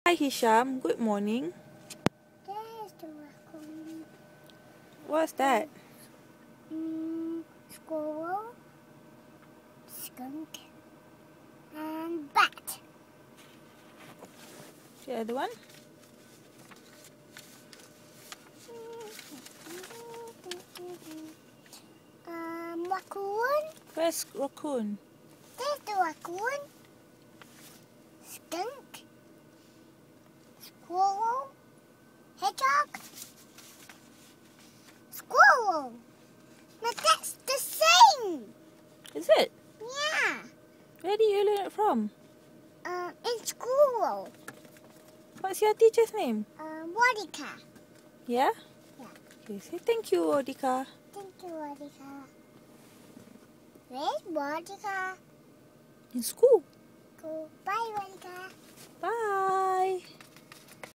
Hi Hisham, good morning. There's the raccoon. What's that? Squirrel, skunk, and bat. The other one? Raccoon. Where's raccoon? There's the raccoon. Skunk, squirrel, hedgehog, squirrel. But that's the same. Is it? Yeah. Where did you learn it from? In school. What's your teacher's name? Wadika. Yeah? Yeah. Okay, say thank you, Odika. Thank you, Wadika. Where's Wadika? In school. Go. Bye, Wadika. Bye.